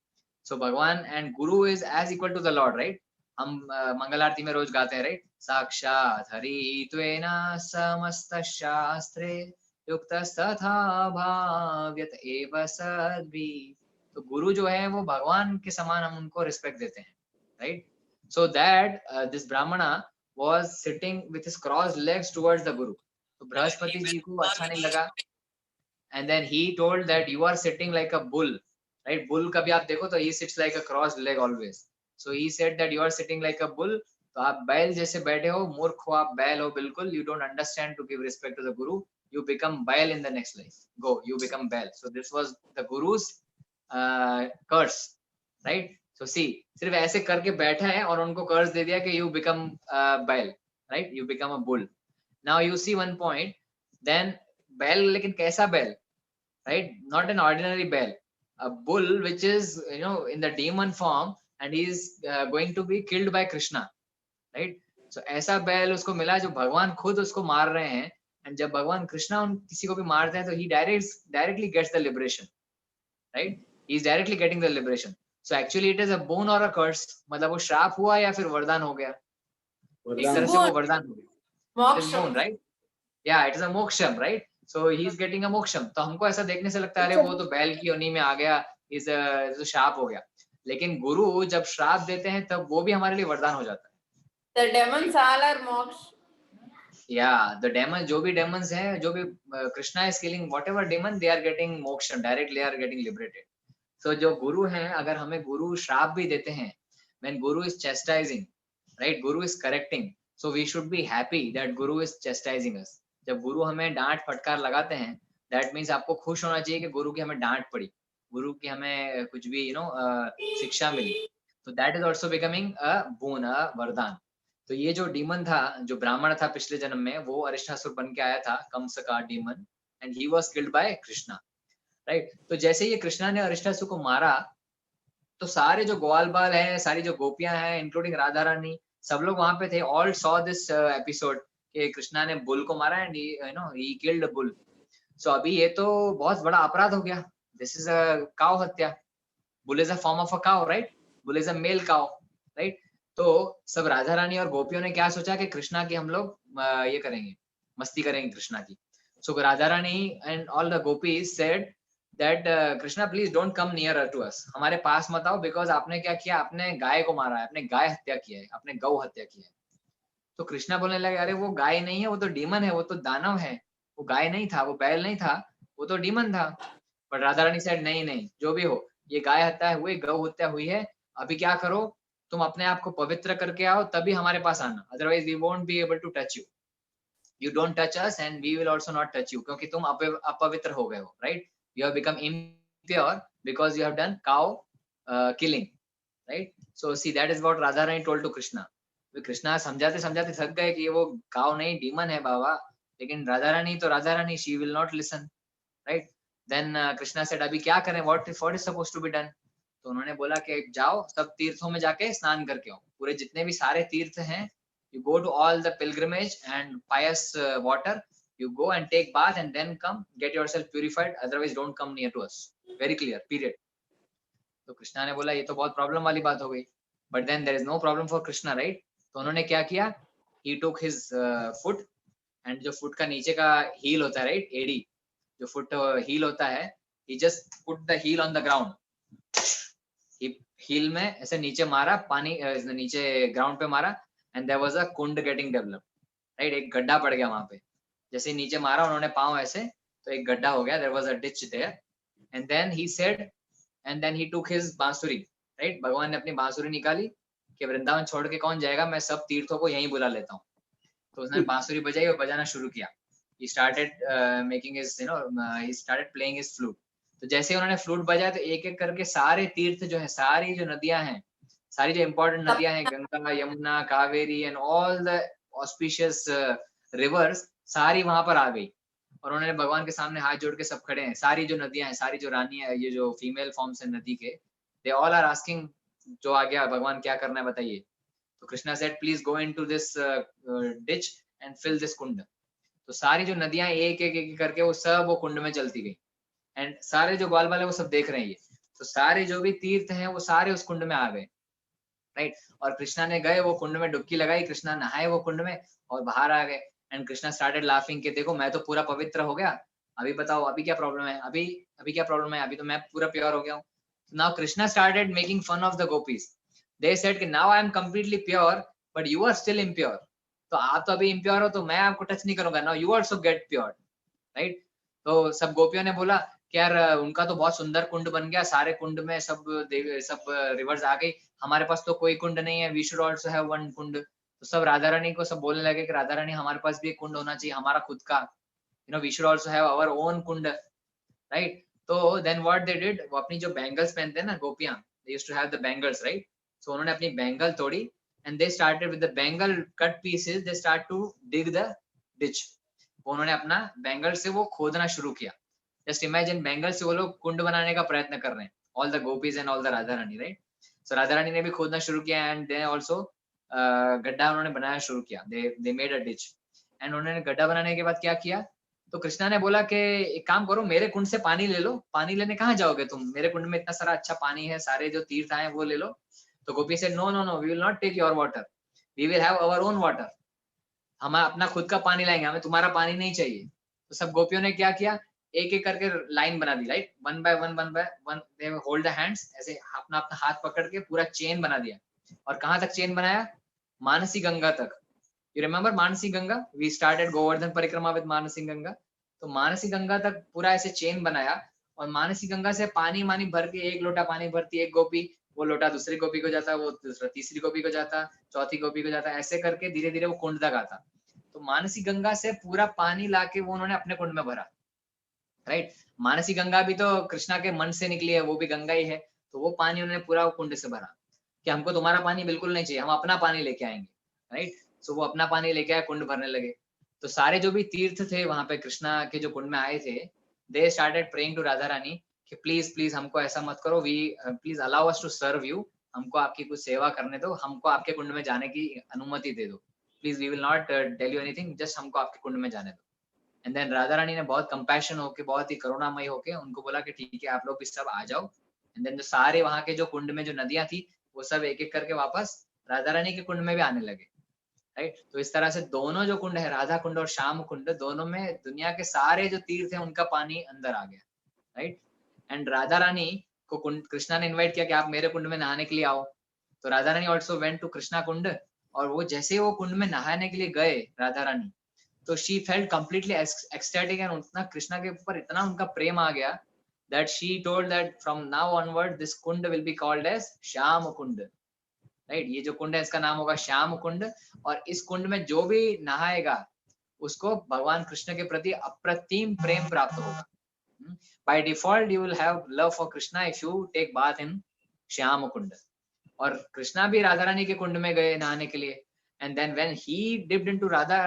So Bhagwan and Guru is as equal to the Lord, right? हम मंगल आरती में रोज गाते हैं, राइट? साक्षात हरि त्वेना समस्त शास्त्रे युक्तस्तथा भाव्यत एव सद्भि। तो गुरु जो है वो भगवान के समान हम उनको रिस्पेक्ट देते हैं, राइट? सो दैट दिस ब्राह्मणा was sitting with his crossed legs towards the guru. तो बृहस्पति जी को अच्छा नहीं लगा, and then he told that you are sitting like a bull, right? Bull कभी आप देखो तो he sits like a crossed leg always. So he said that you are sitting like a bull. तो आप बैल जैसे बैठे हो, मूर्ख हो, आप बैल हो बिल्कुल. You don't understand to give respect to the guru. You become बैल in the next life. Go, you become बैल. So this was the guru's curse, right? So see, सिर्फ ऐसे करके बैठा है और उनको कर्ज दे दिया कि you become बैल, right? You become a bull. Now you see one point. Then बैल, लेकिन कैसा बैल? Right? Not an ordinary bell, a bull which is, you know, in the demon form, and he is going to be killed by Krishna, right? So ऐसा बैल उसको मिला जो भगवान खुद उसको मार रहे हैं, and जब भगवान कृष्णा उन किसी को भी मारते हैं तो he directly gets the liberation, right? He is directly getting the liberation. So actually it is a boon or a curse. मतलब वो श्राप हुआ या फिर वरदान हो गया? एक तरह से वो वरदान हो गया. It is boon, right? Yeah, it is a moksham, right? So he is getting a moksham. तो हमको ऐसा देखने से लगता है अरे वो तो बैल की योनि में आ गया, इस तो श्राप हो गया. लेकिन गुरु जब श्राप देते हैं तब वो भी हमारे लिए वरदान हो जाता है. The demons all are moksha. Yeah, the demons, जो भी demons हैं, जो भी Krishna is killing, whatever demon, they are getting moksha, directly they are getting liberated. So जो गुरु हैं, अगर हमें गुरु श्राप भी देते हैं, when Guru is chastising, right? Guru is correcting, so we should be happy that Guru is chastising us. जब गुरु हमें डांट फटकार लगाते हैं, that means आपको खुश होना चाहिए कि गुरु की हमें डांट पड़ी, गुरु की हमें कुछ भी शिक्षा मिली. तो that is also becoming a boon, a वरदान. तो ये जो डीमन था, जो ब्राह्मण था पिछले जन्म में, वो अरिष्टासुर बन के आया था, कंस का demon, and he was killed by Krishna, right? तो जैसे ये कृष्णा ने अरिष्टासुर को मारा, तो सारे जो ग्वाल बाल हैं, सारी जो गोपियां हैं, इंक्लूडिंग राधा रानी, सब लोग वहां पे थे. ऑल सॉ दिस एपिसोड कि कृष्णा ने बुल को मारा एंड ही किल्ड बुल. सो अभी ये तो बहुत बड़ा अपराध हो गया. दिस इज अ काउ हत्या. Bull is a form of a cow, right? Bull is a male cow, right? तो सब राधा रानी और गोपियों ने क्या सोचा कि कृष्णा की हम लोग ये करेंगे, मस्ती करेंगे कृष्णा की. So Radha Rani and all the gopis said that Krishna please don't come near to us, हमारे पास मत आओ, बिकॉज आपने क्या किया, आपने गाय को मारा है, आपने गाय हत्या किया है, आपने गौ हत्या की है. तो कृष्णा बोलने लगे अरे वो गाय नहीं है, वो तो डीमन है, वो तो दानव है, वो गाय नहीं था, वो बैल नहीं था, वो तो डीमन था. बट राधा रानी सेड नहीं नहीं, जो भी हो, ये गाय हत्या हुई, गौ हत्या हुई है, अभी क्या करो, तुम अपने आप को पवित्र करके आओ, तभी हमारे पास आना, otherwise we won't be able to touch you. You don't touch us and we will also not touch you, क्योंकि तुम अपवित्र हो गए हो, right? You have become impure because you have done cow killing, right? So see, that is what Radha Rani told to Krishna. Krishna समझाते समझाते थक गए कि ये वो काव नहीं, डीमन है बाबा. लेकिन राधा रानी तो Radha Rani, she will not listen, right? Then Krishna said अभी क्या करें, what is supposed to be done? तो उन्होंने बोला कि जाओ सब तीर्थों में जाके स्नान करके आओ, पूरे जितने भी सारे तीर्थ हैं, you go to all the pilgrimage and pious water, you go and take bath and then come get yourself purified, otherwise don't come near to us. Very clear, period. तो कृष्णा ने बोला ये तो बहुत प्रॉब्लम वाली बात हो गई. But then there is no problem for Krishna, right? तो उन्होंने क्या किया, he took his foot, and जो फुट का नीचे का हील होता है, राइट, एडी, जो फुट हील होता है, he just put the heel on the ground. Heel में ऐसे नीचे मारा, पानी नीचे ग्राउंड पे मारा, and there was a kund getting develop, right? एक गड्ढा पड़ गया वहां पे. जैसे नीचे मारा उन्होंने पांव ऐसे, तो एक गड्ढा हो गया, there was a ditch there. And then he said, and then he took his बांसुरी, राइट? भगवान ने अपनी बांसुरी निकाली कि वृंदावन छोड़ के कौन जाएगा, मैं सब तीर्थों को यहीं बुला लेता हूँ. तो उसने बांसुरी बजाई और बजाना शुरू किया. he started making his he started playing his flute. तो जैसे उन्होंने फ्लूट बजाया तो एक एक करके सारे तीर्थ जो है, सारी जो नदियां हैं, सारी जो इम्पोर्टेंट नदियां हैं, Ganga, Yamuna, Kaveri and all the auspicious reverse, सारी वहां पर आ गई. और उन्होंने भगवान के सामने हाथ जोड़ के सब खड़े हैं. सारी जो नदियां हैं, सारी जो रानी है, ये जो फीमेल फॉर्म्स है नदी के, दे ऑल आर आस्किंग जो आ गया भगवान क्या करना है बताइए. तो Krishna said please go into this ditch and fill this kund. तो सारी जो नदियां एक एक एक करके वो सब वो कुंड में चलती गई. एंड सारे जो ग्वाल वाले वो सब देख रहे हैं ये. तो सारे जो भी तीर्थ हैं वो सारे उस कुंड में आ गए. राइट। और कृष्णा ने गए वो कुंड में डुबकी लगाई, कृष्णा नहाए वो कुंड में और बाहर आ गए। एंड कृष्णा स्टार्टेड लाफिंग कि देखो मैं तो पूरा पवित्र हो गया, अभी बताओ अभी क्या प्रॉब्लम है, अभी अभी क्या प्रॉब्लम है, अभी तो मैं पूरा प्योर हो गया हूँ। Now Krishna started making fun of the gopis. They said कि now I am completely pure but you are still impure. तो आप तो अभी इम्प्योर हो तो मैं आपको टच नहीं करूंगा, now you also get pure, right. तो सब गोपियों ने बोला कि यार उनका तो बहुत सुंदर कुंड बन गया, सारे कुंड में सब रिवर्स आ गई, हमारे पास तो कोई कुंड नहीं है, we should also have one kund. तो सब राधा रानी को सब बोलने लगे कि राधा रानी हमारे पास भी एक कुंड होना चाहिए, हमारा खुद का, we should also have our own kund, right. तो देन व्हाट दे डिड, वो अपनी जो बैंगल्स पहनते हैं ना गोपियां, they used to have the bangles, right. So उन्होंने अपनी बैंगल तोड़ी and they started with the bangle cut pieces, they start to dig the ditch. उन्होंने अपना बैंगल से वो खोदना शुरू किया। जस्ट इमेजिन बैंगल से वो लोग कुंड बनाने का प्रयत्न कर रहे हैं, all the gopis and all the Radha Rani, right. So Radha Rani ने भी खोदना शुरू किया एंड दे आल्सो गड्ढा उन्होंने बनाना शुरू किया, they made a ditch. And उन्होंने गड्ढा बनाने के बाद क्या किया, तो कृष्णा ने बोला कि एक काम करो मेरे कुंड से पानी ले लो, पानी लेने कहाँ जाओगे तुम, मेरे कुंड में इतना सारा अच्छा पानी है, सारे जो तीर्थ आए वो ले लो। तो गोपी से no no no, we will not take your water, we will have our own water, हम अपना खुद का पानी लाएंगे, हमें तुम्हारा पानी नहीं चाहिए। तो सब गोपियों ने क्या किया, एक एक करके लाइन बना दी, right, one by one they hold the hands, ऐसे अपना अपना हाथ पकड़ के पूरा चेन बना दिया। और कहां तक चेन बनाया, मानसी गंगा तक। You remember Mansi Ganga, we started Govardhan parikrama with Mansi Ganga. तो मानसी गंगा तक पूरा ऐसे चेन बनाया और मानसी गंगा से पानी मानी भर के, एक लोटा पानी भरती एक गोपी, वो लोटा दूसरी गोपी को जाता, वो दूसरा तीसरी गोपी को जाता, चौथी गोपी को जाता, ऐसे करके धीरे धीरे वो कुंड तक आता। तो मानसी गंगा से पूरा पानी लाके वो उन्होंने अपने कुंड में भरा, राइट। मानसी गंगा भी तो कृष्णा के मन से निकली है, वो भी गंगा ही है। तो वो पानी उन्होंने पूरा वो कुंड से भरा कि हमको तुम्हारा पानी बिल्कुल नहीं चाहिए, हम अपना पानी लेके आएंगे, राइट। सो वो अपना पानी लेके आए, कुंड भरने लगे। तो सारे जो भी तीर्थ थे वहां पे कृष्णा के जो कुंड में आए थे, they started praying to Radha Rani कि प्लीज प्लीज हमको ऐसा मत करो, we please allow us to serve you, हमको आपकी कुछ सेवा करने दो, हमको आपके कुंड में जाने की अनुमति दे दो, please we will not tell you anything, just हमको आपके कुंड में जाने दो। एंड देन राधा रानी ने बहुत कंपैशन होके, बहुत ही करुणामयी होके उनको बोला कि ठीक है आप लोग भी सब आ जाओ। एंड देन जो सारे वहां के जो कुंड में जो नदियां थी वो सब एक एक करके वापस राधा रानी के कुंड में भी आने लगे, राइट। तो इस तरह से दोनों जो कुंड है, राधा कुंड और श्याम कुंड, दोनों में दुनिया के सारे जो तीर्थ है उनका पानी अंदर आ गया, राइट। एंड राधा रानी को कुंड कृष्णा ने इनवाइट किया कि आप मेरे कुंड में नहाने के लिए आओ। तो राधा रानी ऑल्सो वेंट टू कृष्णा कुंड। और वो जैसे ही वो कुंड में नहाने के लिए गए राधा रानी, तो she felt completely ecstatic and उतना कृष्णा के ऊपर इतना उनका प्रेम आ गया that she told that from now onward this kund will be called as Shyam Kund, right. ये जो कुंड है इसका नाम होगा श्याम कुंड। और इस कुंड में जो भी नहाएगा उसको भगवान कृष्ण के प्रति अप्रतिम प्रेम प्राप्त होगा। By default you will have love for Krishna if you take bath in Shyam Kund. और कृष्णा भी राधा रानी के कुंड में गए नहाने के लिए। And then when he dipped into Radha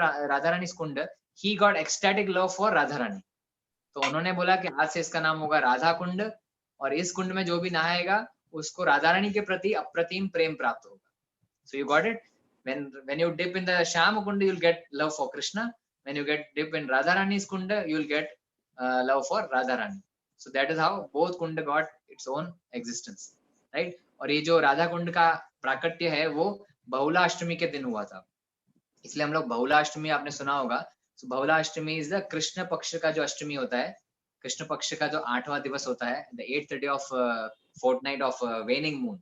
Rani Kund, he got ecstatic love for Radha Rani. तो उन्होंने बोला कि आज से इसका नाम होगा राधा कुंड, और इस कुंड में जो भी नहाएगा उसको राधा रानी के प्रति अप्रतिम प्रेम प्राप्त होगा। So you got it? When you dip in the Shyam Kunda, you'll get love for Krishna. When you get dip in Radharani's Kunda, you'll get love for Radharani. So that is how both Kunda got its own existence, right? और ये जो राधा कुंड का प्राकट्य है वो बहुला अष्टमी के दिन हुआ था, इसलिए हम लोग बहुला अष्टमी आपने सुना होगा। So Bahula Ashtami is the Krishna Paksha का जो अष्टमी होता है, कृष्ण पक्ष का जो 8वां दिवस होता है, the 8th day of fortnight of waning moon,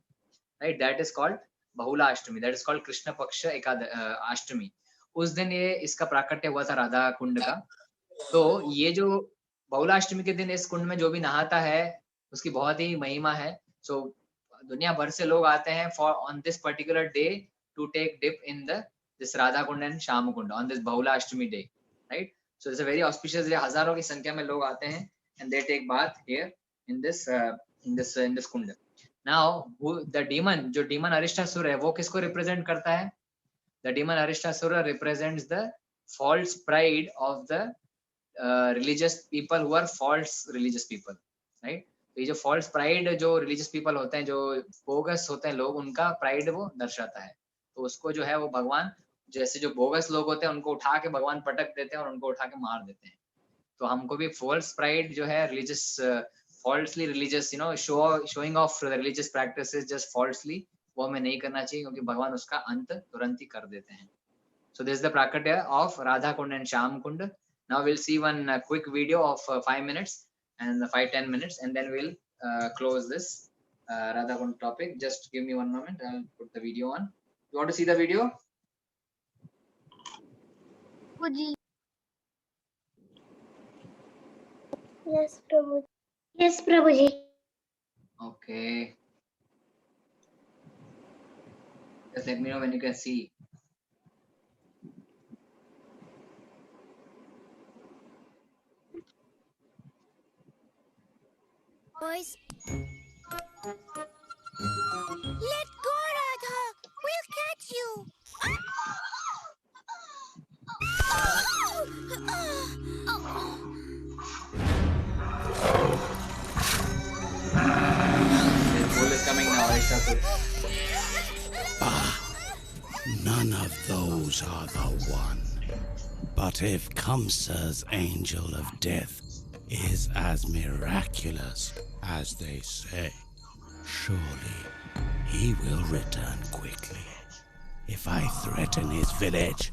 right? That is called Bahula Ashtami, that is called Krishna Paksha Ashtami. उस दिन ये इसका प्राकट्य हुआ था राधा कुंड का। तो ये जो बहुला अष्टमी के दिन इस कुंड में जो भी नहाता है उसकी बहुत ही महिमा है। सो दुनिया भर से लोग आते हैं for on this particular day to take dip in the this Radha Kund and Shyam Kund on this Bahula Ashtami day, right. So it's a very auspicious day, हजारों की संख्या में लोग आते हैं and they take bath here in this kund. Now the demon, जो demon Arishtasur है वो किसको रिप्रेजेंट करता है? The demon Arishtasur represents the false pride of the religious people who are false religious people, right. तो ये जो फॉल्स प्राइड जो रिलीजियस पीपल होते हैं, जो बोगस होते हैं लोग, उनका प्राइड वो दर्शाता है। तो उसको जो है वो भगवान, जैसे जो बोगस लोग होते हैं उनको उठा के भगवान पटक देते हैं और उनको उठा के मार देते हैं। तो हमको भी फॉल्स प्राइड जो है religious, falsely religious, showing off the religious practices just falsely, वो हमें नहीं करना चाहिए क्योंकि भगवान उसका अंत तुरंत ही कर देते हैं. So this is the Prakatya of Radha Kund and Sham Kund. Now we'll see one quick video of 5 minutes and 5-10 minutes, and then we'll close this Radha Kund topic. Just give me one moment. I'll put the video on. You want to see the video? Yes, Prabhu. Yes, Prabhuji. Okay. Just let me know when you can see. Boys. Let go, Radha. We'll catch you. The bull is coming now. Arisha. None of those are the one. But if Kamsa's angel of death is as miraculous as they say, surely he will return quickly. If I threaten his village,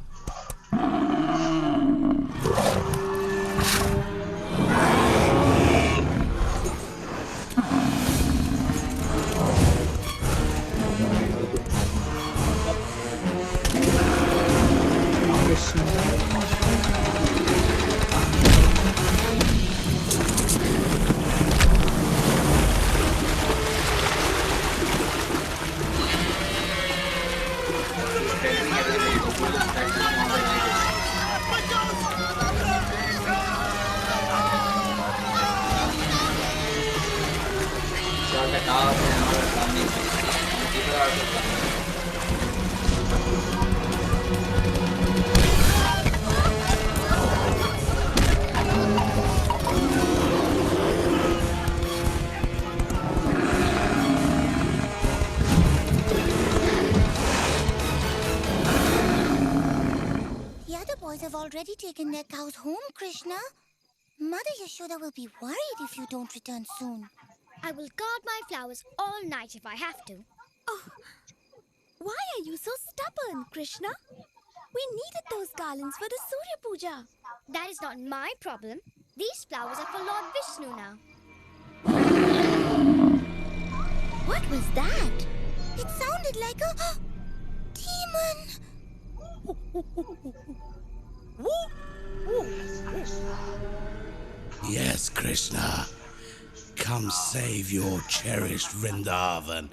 The other boys have already taken their cows home, Krishna. Mother Yashoda will be worried if you don't return soon. I will guard my flowers all night if I have to. Oh, why are you so stubborn, Krishna? We needed those garlands for the Surya Puja. That is not my problem. These flowers are for Lord Vishnu now. What was that? It sounded like a demon. yes, Krishna, come save your cherished Vrindavan.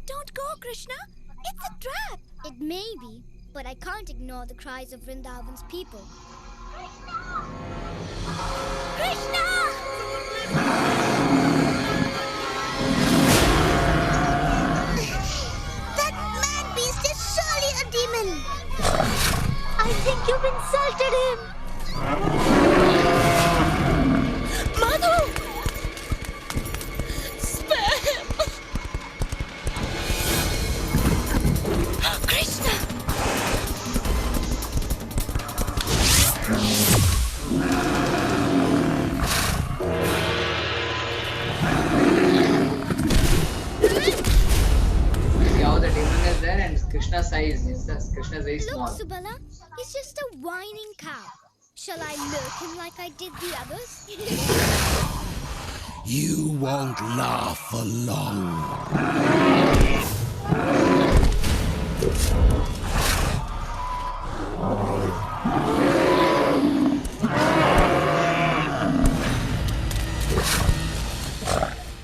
Don't go, Krishna. It's a trap. It may be, but I can't ignore the cries of Vrindavan's people. That mad beast is surely a demon. I think you've insulted him. Madhu! Spare him! Krishna! See how the demon is there and Krishna's size. Krishna is very Look, small. Subala, he's just a whining cow. Shall I milk him like I did the others? You won't laugh for long.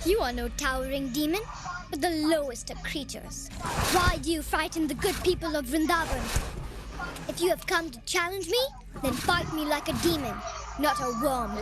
You are no towering demon, but the lowest of creatures. Why do you frighten the good people of Vrindavan? If you have come to challenge me, then fight me like a demon, not a worm.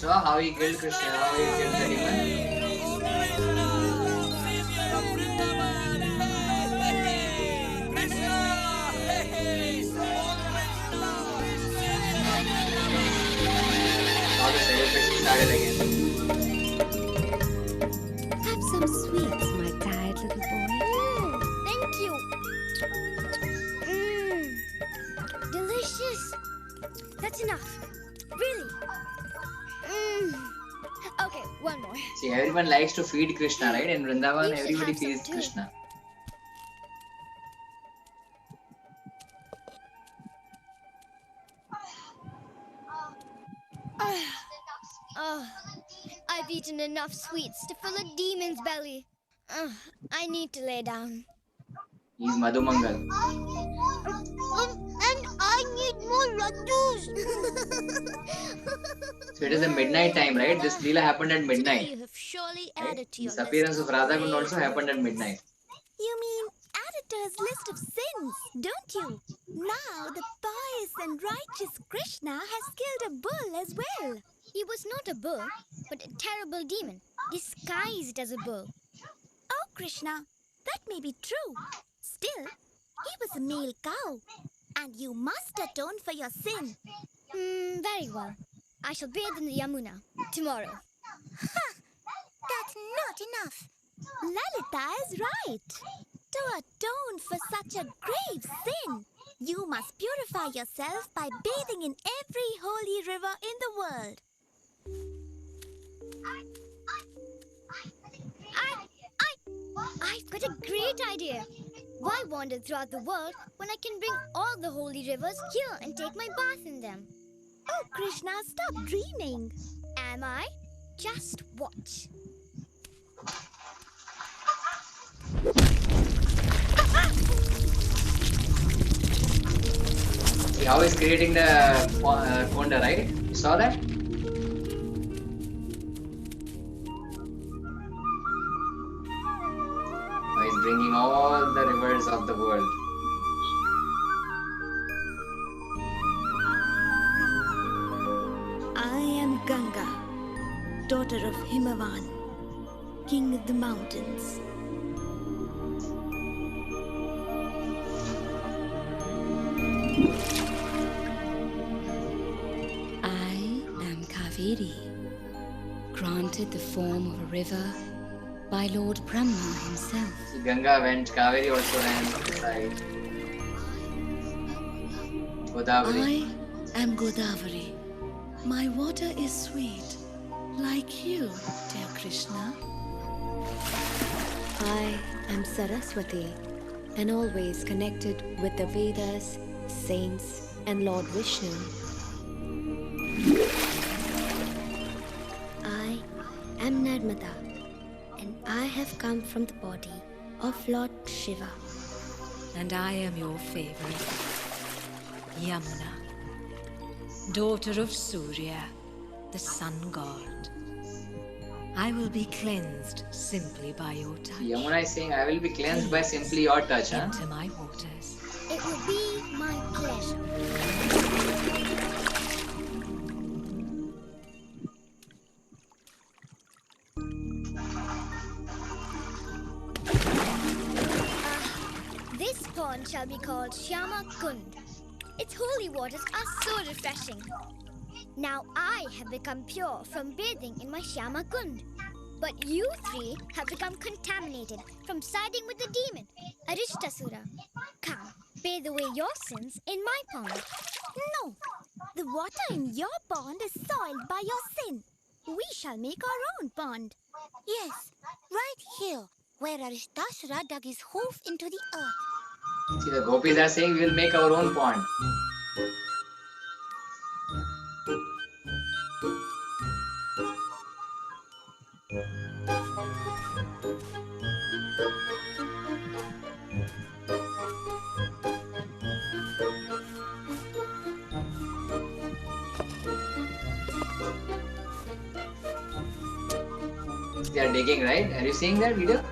So how he killed Krishna? How he killed the demon? Now the celebration started again. Have some sweets, my tired little boy. Thank you. Delicious. That's enough. Really. Okay, one more. See, everyone likes to feed Krishna, right? In Vrindavan, You should everybody have some feeds too. Krishna. Oh, I've eaten enough sweets to fill a demon's belly. I need to lay down. He's Madhumangal. And I need more laddus. So it is a midnight time, right? This Leela happened at midnight. You have surely Right? added to your This list appearance of Radha Kund great also happened at midnight. You mean added to his list of sins, don't you? Now the pious and righteous Krishna has killed a bull as well. He was not a bull, but a terrible demon, disguised as a bull. Oh, Krishna, that may be true. Still, he was a male cow, and you must atone for your sin. Very well. I shall bathe in the Yamuna tomorrow. That's not enough. Lalita is right. To atone for such a grave sin, you must purify yourself by bathing in every holy river in the world. I've got a great idea. Why wander throughout the world when I can bring all the holy rivers here and take my bath in them? Oh, Krishna, stop dreaming. Am I? Just watch. See how he's creating the konda, right? You saw that? Now he's bringing all the rivers of the world. I am Ganga, daughter of Himavan, king of the mountains. I am Kaveri, granted the form of a river by Lord Brahma himself. See, Ganga went, Kaveri also ran inside. Godavari. I am Godavari. My water is sweet, like you, dear Krishna. I am Saraswati and always connected with the Vedas, saints, and Lord Vishnu. I am Narmada and I have come from the body of Lord Shiva. And I am your favorite, Yamuna, daughter of Surya, the sun god. I will be cleansed simply by your touch. Yamuna is saying, I will be cleansed by simply your touch. Huh? Enter my waters. It will be my pleasure. This pond shall be called Shyama Kund. Its holy waters are so refreshing. Now I have become pure from bathing in my Shyama Kund. But you three have become contaminated from siding with the demon, Arishtasura. Come, bathe away your sins in my pond. No, the water in your pond is soiled by your sin. We shall make our own pond. Yes, right here, where Arishtasura dug his hoof into the earth. See, the gopis are saying we will make our own pond. They are digging, right? Are you seeing that video?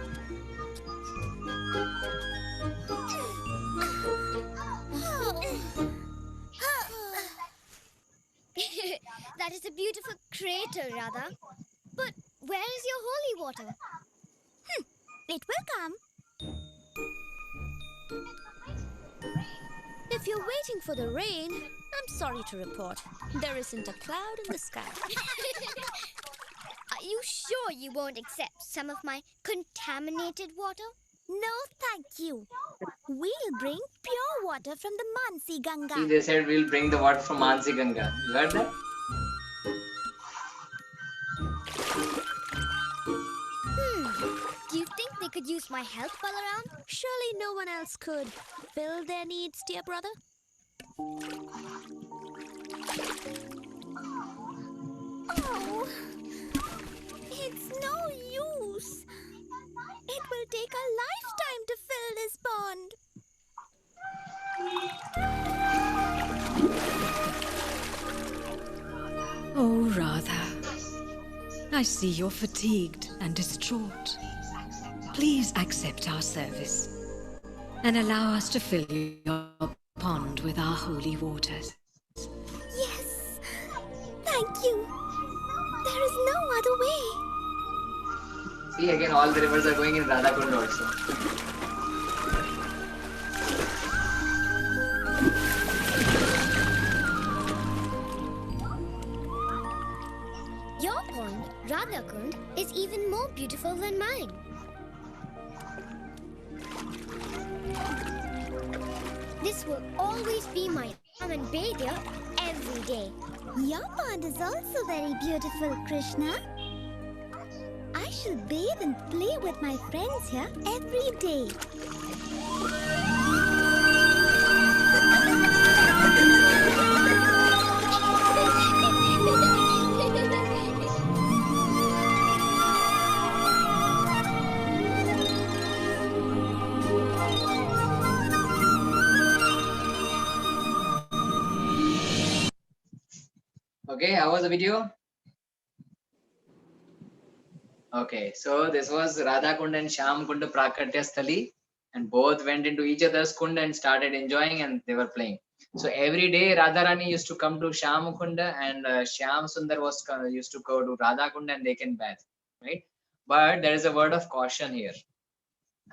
That is a beautiful crater, Radha. But where is your holy water? It will come. If you're waiting for the rain, I'm sorry to report, there isn't a cloud in the sky. Are you sure you won't accept some of my contaminated water? No, thank you. We'll bring pure water from the Mansi See, Ganga. they said we'll bring the water from Mansi Ganga. You heard that? Do you think they could use my help, Balaram? Surely no one else could fill their needs, dear brother. Oh, it's no use. It will take a lifetime to fill this pond. Oh, Radha, I see you're fatigued and distraught. Please accept our service and allow us to fill your pond with our holy waters. Yes, thank you. There is no other way. See, again, all the rivers are going in Radhakund also. Your pond, Radhakund, is even more beautiful than mine. This will always be my home and bathe here every day. Your pond is also very beautiful, Krishna. I shall bathe and play with my friends here every day. Okay, how was the video? Okay, so this was Radhakund and Shyamkund Prakatya Sthali, and both went into each other's kund and started enjoying, and they were playing. So every day Radharani used to come to Shyamkund, and Shyam Sundar used to go to Radhakund, and they can bath, right? But there is a word of caution here,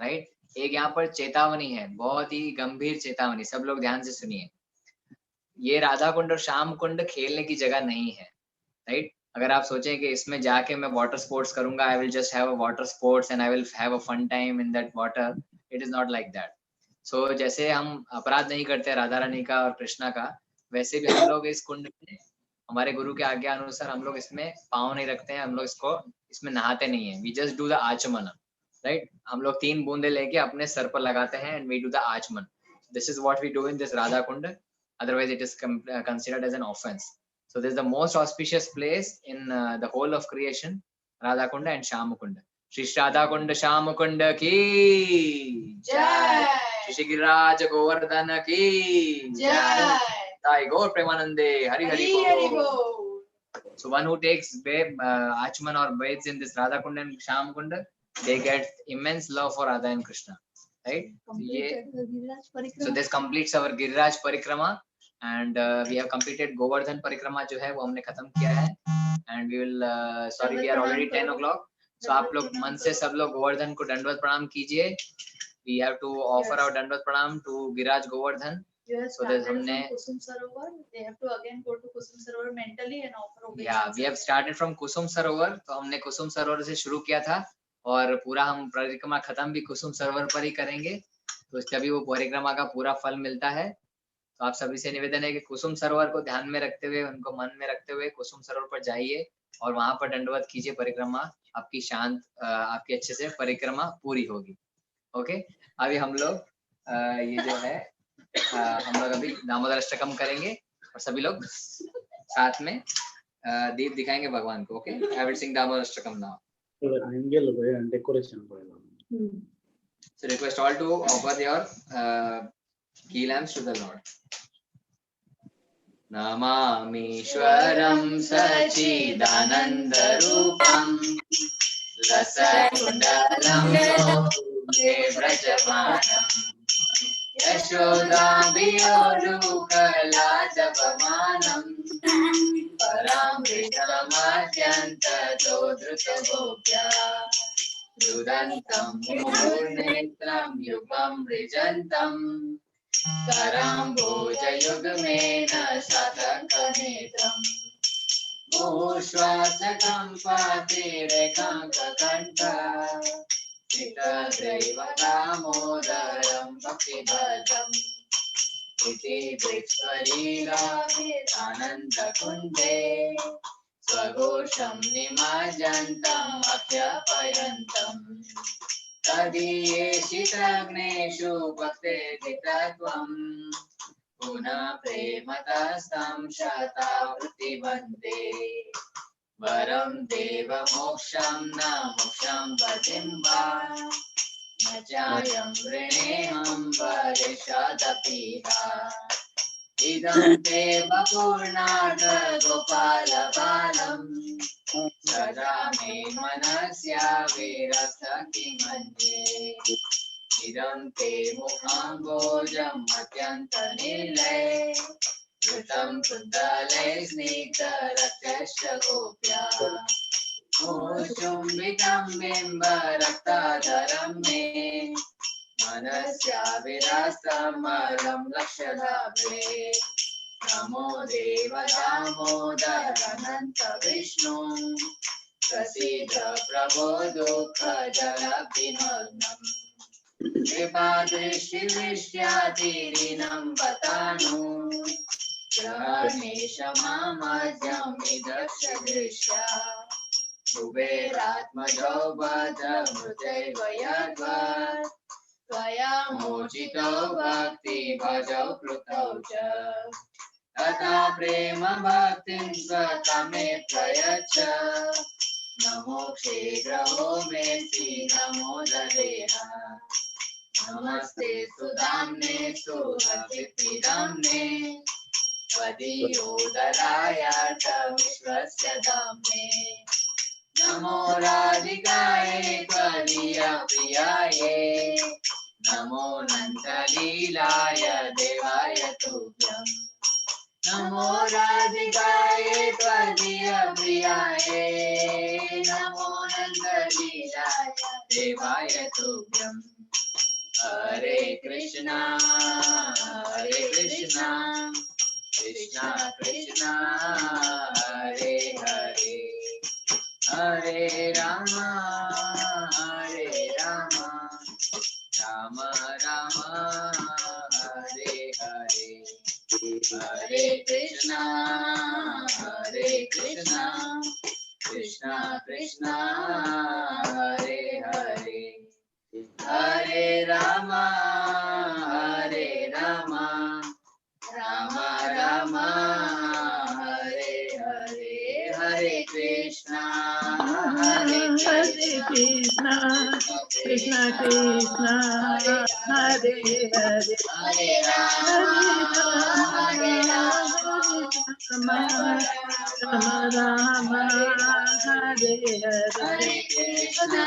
right? एक यहाँ पर चेतावनी है, बहुत ही गंभीर चेतावनी, सब लोग ध्यान से सुनिए। ये राधा कुंड और श्याम कुंड खेलने की जगह नहीं है, राइट? अगर आप सोचें कि इसमें जाके मैं वाटर स्पोर्ट्स करूंगा, I will just have a water sports and I will have a fun time in that water, it is not like that. So जैसे हम अपराध नहीं करते राधा रानी का और कृष्णा का, वैसे भी हम लोग इस कुंड में हमारे गुरु के आज्ञा अनुसार हम लोग इसमें पाँव नहीं रखते हैं, हम लोग इसमें नहाते नहीं है। वी जस्ट डू द आचमन, राइट? हम लोग 3 बूंदे लेके अपने सर पर लगाते हैं and we do the achaman. This is what we do in this Radha Kund, otherwise it is considered as an offense. So this is the most auspicious place in the whole of creation, Radha Kunda and Shyam Kunda. Shri Radha Kunda Shyam Kunda ki jai, Shri Giriraj Govardhana ki jai, Sai Gaur Premanande Hari Hari Bol. So one who takes Achman or bathes in this Radha Kunda and Shyam Kunda, they get immense love for Radha and Krishna, right? So this completes our Giriraj Parikrama. And we have completed Govardhan Parikrama जो है वो हमने खत्म किया है, and we will sorry we are already 10 o'clock. So आप लोग मन से सब लोग गोवर्धन को दंडवत प्रणाम कीजिए we have to offer our Dandavat Pranam to Giraj Govardhan. So that हमने Kusum Sarovar, they have to again go to Kusum Sarovar mentally and offer obeisance. Yeah, we have started from Kusum Sarovar. तो हमने कुसुम सरोवर से शुरू किया था और पूरा हम परिक्रमा खत्म भी कुसुम सरोवर पर ही करेंगे, तो इससे अभी वो परिक्रमा का पूरा फल मिलता है। तो आप सभी से निवेदन है कि कुसुम सरोवर को ध्यान में रखते हुए, उनको मन में रखते हुए कुसुम सरोवर पर जाइए और वहां पर दंडवत कीजिए। परिक्रमा आपकी शांत, आपकी अच्छे से परिक्रमा पूरी होगी। ओके, अभी हम लोग ये जो है हम लोग अभी दामोदर अष्टकम करेंगे और सभी लोग साथ में दीप दिखाएंगे भगवान को। Okay, I will sing Damodar Ashtakam now. So request all to offer your key lamps to the Lord. Namamishwaram Sachidanandarupam Rasakundalam Vrajavanam Yashodambiyolukalajapamanam Paramritamachanta Dodrutagopya Rudantam Murnetram Yugam Rijantam Karambojayugmena Satankanetram Mushwasakam Patirekantakanta Sitagraivadamodaram Bhaktibhadam Iti Brixvarila Anandakunde Swagosham Nimajantam Akhyapayantam Tadiyeshitagneshu Bhakte-ditatvam Puna Prematastam Shatavruti-bande Varam Deva Moksham Na Moksham Vadimba Nachayam Vrineham Varishadapiha Idam Deva Purnartha Gopala Balam Sada me manasya virasa kimanye Idam te mukham bojam atyanta nilay Rutam kundale snigdha ratyasya gopya Mushumbitam bimba raktadharam me Manasya virasam malam lakshadabhe Namo Deva Damodar Ananta Vishnu Prasidha Prabho Dukha Jalabhimagam Kripa Drishti Vishyati Rinam Vatanu Grahanesha Mamajam Idaksha Drishya Kuberatmajo Bhadra Mruteva Yadvat Tvaya Mochito Bhakti Bhajau Plutau Cha Tata prema bhaktim satame prayacha Namo kshegraho mesi namo dareha Namaste sudamne suhasitidamne Vadiyodalaya cha vishwasya damne Namo radhikaye tvadiya priyaye Namo nandalilaya devaya tubhyam Namo Radhikaye Tvadiya Priyaye Namo Nandalilaya Devaya Tubhyam Hare Krishna Krishna Krishna Hare Hare Hare Rama Rama Rama Hare Hare Hare Krishna Krishna Krishna Hare Hare Hare Rama Rama Rama Hare Hare Hare Krishna Krishna Krishna Krishna Hare Hare Hare Rama Rama Rama Hare Hare Krishna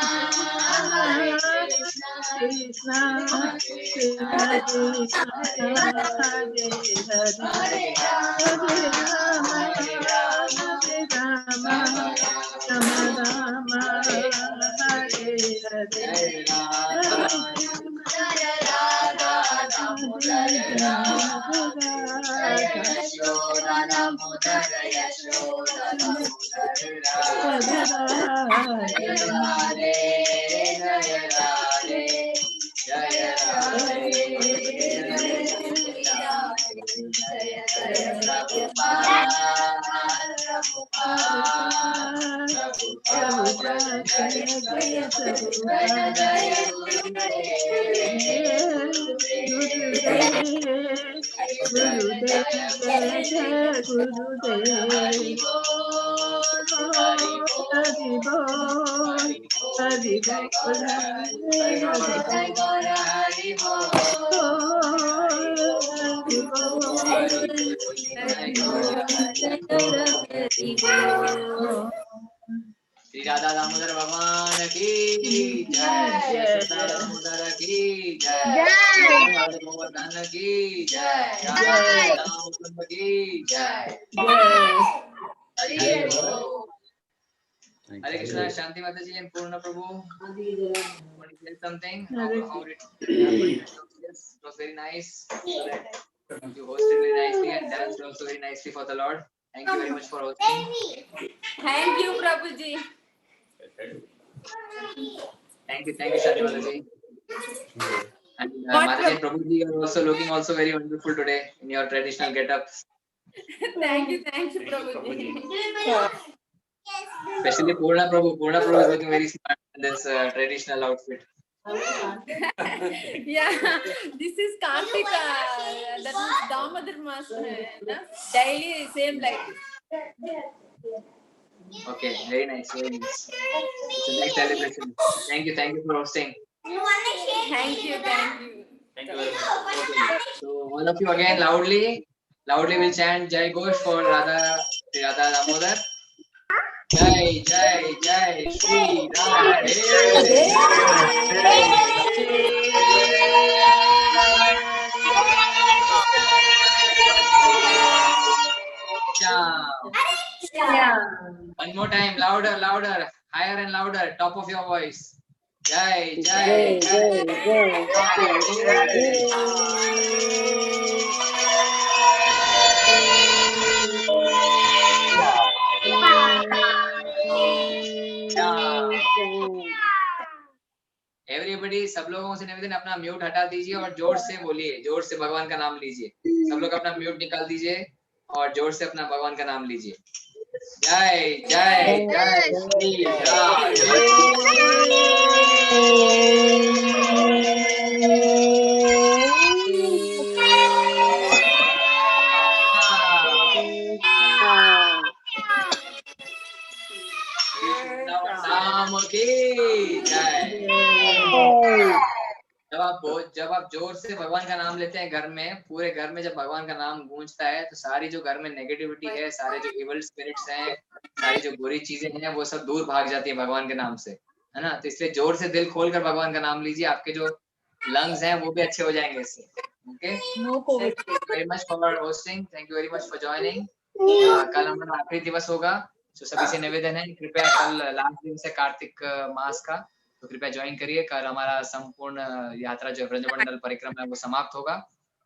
Krishna Krishna Krishna Hare Hare Hare Rama Rama Rama Hare Hare Yashoda Damodar Yashoda Damodar Radhe Radhe जय राधे जय राधे जय प्रभुपाद श्री राधा दामोदर भगवान की जय, यशोदा दामोदर की जय, गोवर्धन की जय, राम की जय। Hare Krishna, Shanti Mataji and Purna Prabhu. Want to say something? How it was very nice. You hosted very nicely and danced also very nicely for the Lord. Thank you very much for hosting. Thank you, Prabhuji. Thank you, Shanti Mataji. And Mataji and Prabhuji are also looking also very wonderful today in your traditional get-ups. Thank you, Prabhuji. Especially Purna Prabhu. Purna Prabhu is looking very smart in this traditional outfit. Yeah, this is Kartika. That is Damodar Master. Daily same like this. Okay, very nice, very nice. It's a nice celebration. Thank you for hosting. Thank you. Thank you very much. Okay. So all of you again loudly will chant Jai Ghosh for Radha Damodar. Jai Jai Jai Shri Radhe One more time, louder, higher and louder, top of your voice. Jai Jai Jai everybody, सब लोगों से निवेदन अपना mute हटा दीजिए और जोर से बोलिए, जोर से भगवान का नाम लीजिए। सब लोग अपना म्यूट निकाल दीजिए और जोर से अपना भगवान का नाम लीजिए। जय जय जय श्री राधे। नाम की जय। जब आप जोर से भगवान का नाम लेते हैं घर में, पूरे घर में जब भगवान का नाम गूंजता है तो सारी जो घर में नेगेटिविटी है, सारे जो इवल स्पिरिट्स हैं, सारी जो बुरी चीजें हैं, वो सब दूर भाग जाती है भगवान के नाम से, है ना। तो इसलिए जोर से दिल खोलकर भगवान का नाम लीजिए, आपके जो लंग्स हैं वो भी अच्छे हो जाएंगे इससे। Okay, thank you very much for hosting, thank you very much for joining. कल हमारा आखिरी दिवस होगा, तो सभी से निवेदन है कृपया कल लास्ट दिन से कार्तिक मास का, तो कृपया ज्वाइन करिए। कल हमारा संपूर्ण यात्रा जो ब्रजमंडल परिक्रमा है वो समाप्त होगा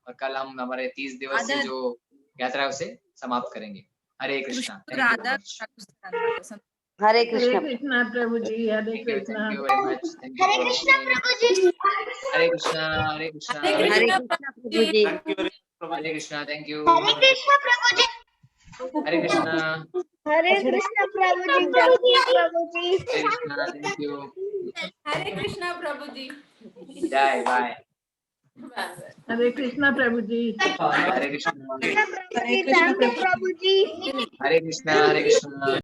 और कल हम हमारे 30 दिवसीय जो यात्रा है उसे समाप्त करेंगे। हरे कृष्णा। हरे कृष्णा प्रभु जी, Hare Krishna. Thank you very much. Hare Krishna प्रभु जी। हरे कृष्णा प्रभु जी। Hare Krishna, thank you. हरे कृष्णा प्रभु जी। हरे कृष्णा। हरे कृष्णा प्रभु जी। प्रभु जी। Hare Krishna, thank you. हरे कृष्णा प्रभु जी। जय बाय। हरे कृष्णा प्रभु जी। हरे कृष्णा। प्रभु जी। हरे कृष्णा।